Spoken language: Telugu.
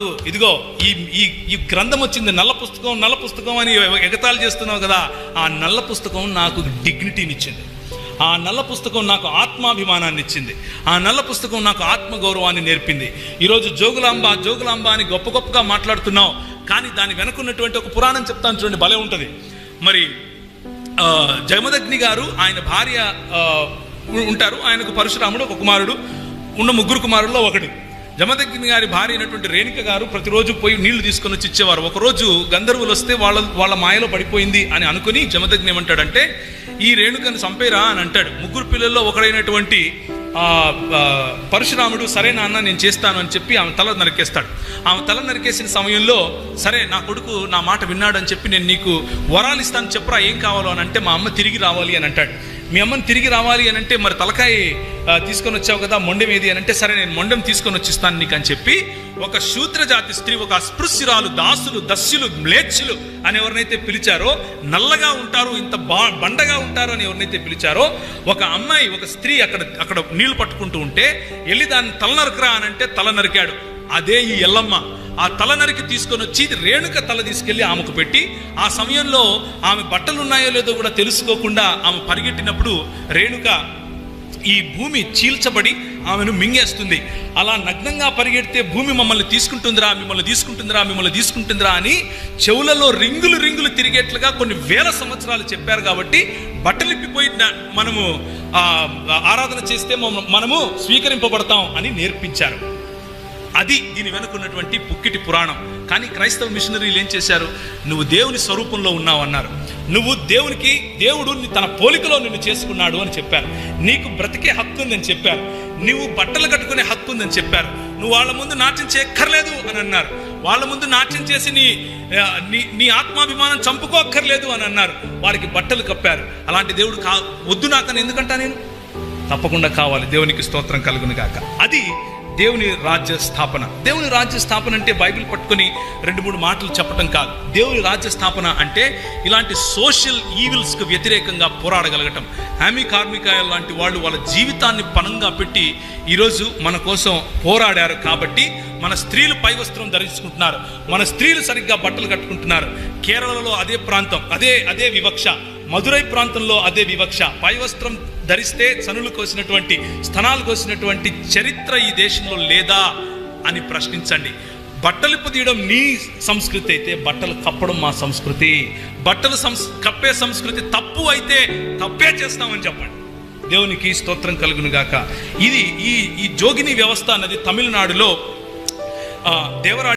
ఇదిగో ఈ ఈ ఈ గ్రంథం వచ్చింది, నల్ల పుస్తకం అని ఎగతాళి చేస్తున్నావు కదా. ఆ నల్ల పుస్తకం నాకు డిగ్నిటీని ఇచ్చింది. ఆ నల్ల పుస్తకం నాకు ఆత్మాభిమానాన్ని ఇచ్చింది. ఆ నల్ల పుస్తకం నాకు ఆత్మగౌరవాన్ని నేర్పింది. ఈరోజు జోగులాంబ అని గొప్పగా మాట్లాడుతున్నావు, కానీ దాని వెనుకున్నటువంటి ఒక పురాణం చెప్తాను చూడండి, భలే ఉంటుంది. మరి జమదగ్ని గారు, ఆయన భార్య ఉంటారు. ఆయనకు పరశురాముడు ఒక కుమారుడు, ఉన్న ముగ్గురు కుమారుల్లో ఒకడు. జమదగ్ని గారి భార్య అయినటువంటి రేణుక గారు ప్రతిరోజు పోయి నీళ్లు తీసుకొని వచ్చి ఇచ్చేవారు. ఒకరోజు గంధర్వులు వస్తే వాళ్ళ మాయలో పడిపోయింది అని అనుకుని జమదగ్ని ఏమంటాడంటే, ఈ రేణుకను చంపేరా అని అంటాడు. ముగ్గురు పిల్లల్లో ఒకడైనటువంటి పరశురాముడు సరే నాన్న నేను చేస్తాను అని చెప్పి ఆమె తల నరికేస్తాడు. ఆమె తల నరికేసిన సమయంలో, సరే నా కొడుకు నా మాట విన్నాడు అని చెప్పి నేను నీకు వరాలు ఇస్తాను, చెప్పరా ఏం కావాలో అని అంటే, మా అమ్మ తిరిగి రావాలి అని అంటాడు. మీ అమ్మని తిరిగి రావాలి అని అంటే, మరి తలకాయ తీసుకొని వచ్చావు కదా, మొండెం ఏది అని అంటే, సరే నేను మొండెం తీసుకొని వచ్చిస్తాను నీకు అని చెప్పి ఒక శూద్ర జాతి స్త్రీ, ఒక అస్పృశ్యురాలు, దాసులు, దస్యులు, మ్లేచ్చులు అని ఎవరినైతే పిలిచారో, నల్లగా ఉంటారు, ఇంత బండగా ఉంటారు అని ఎవరినైతే పిలిచారో, ఒక అమ్మాయి, ఒక స్త్రీ అక్కడ నీళ్లు పట్టుకుంటూ ఉంటే వెళ్ళి దాన్ని తల నరకరా అని అంటే తల నరికాడు. అదే ఈ ఎల్లమ్మ. ఆ తల నరికి తీసుకొని వచ్చి రేణుక తల తీసుకెళ్లి ఆమెకు పెట్టి, ఆ సమయంలో ఆమె బట్టలు ఉన్నాయో లేదో కూడా తెలుసుకోకుండా ఆమె పరిగెట్టినప్పుడు రేణుక ఈ భూమి చీల్చబడి ఆమెను మింగేస్తుంది. అలా నగ్నంగా పరిగెడితే భూమి మమ్మల్ని తీసుకుంటుందిరా అని చెవులలో రింగులు తిరిగేట్లుగా కొన్ని వేల సంవత్సరాలు చెప్పారు. కాబట్టి బట్టలిప్పిపోయి మనము ఆరాధన చేస్తే మనము స్వీకరింపబడతాం అని నేర్పించారు. అది దీని వెనుకున్నటువంటి పుక్కిటి పురాణం. కానీ క్రైస్తవ మిషనరీలు ఏం చేశారు? నువ్వు దేవుని స్వరూపంలో ఉన్నావు అన్నారు. దేవుడు తన పోలికలో నిన్ను చేసుకున్నాడు అని చెప్పారు. నీకు బ్రతికే హక్కు ఉందని చెప్పారు. నువ్వు బట్టలు కట్టుకునే హక్కు ఉందని చెప్పారు. నువ్వు వాళ్ళ ముందు నాట్యం చేయక్కర్లేదు అని అన్నారు. వాళ్ళ ముందు నాట్యం చేసి నీ ఆత్మాభిమానం చంపుకోక్కర్లేదు అని అన్నారు. వారికి బట్టలు కప్పారు. అలాంటి దేవుడు వద్దు నాకని ఎందుకంటా నేను? తప్పకుండా కావాలి. దేవునికి స్తోత్రం కలుగును గాక. అది దేవుని రాజ్య స్థాపన. దేవుని రాజ్య స్థాపన అంటే బైబిల్ పట్టుకొని 2-3 మాటలు చెప్పటం కాదు. దేవుని రాజ్య స్థాపన అంటే ఇలాంటి సోషల్ ఈవిల్స్కి వ్యతిరేకంగా పోరాడగలగటం. హామీ కార్మికాయలు లాంటి వాళ్ళు వాళ్ళ జీవితాన్ని పణంగా పెట్టి ఈరోజు మన కోసం పోరాడారు. కాబట్టి మన స్త్రీలు పై వస్త్రం ధరించుకుంటున్నారు, మన స్త్రీలు సరిగ్గా బట్టలు కట్టుకుంటున్నారు. కేరళలో అదే ప్రాంతం, అదే వివక్ష. మదురై ప్రాంతంలో అదే వివక్ష. పై వస్త్రం ధరిస్తే చనులు కోసినటువంటి, స్తనాలు కోసినటువంటి చరిత్ర ఈ దేశంలో లేదా అని ప్రశ్నించండి. బట్టలు పొదీయడం నీ సంస్కృతి అయితే, బట్టలు కప్పడం మా సంస్కృతి. బట్టలు కప్పే సంస్కృతి తప్పు అయితే తప్పే చేస్తామని చెప్పండి. దేవునికి స్తోత్రం కలుగును గాక. ఇది ఈ జోగిని వ్యవస్థ అన్నది తమిళనాడులో దేవరా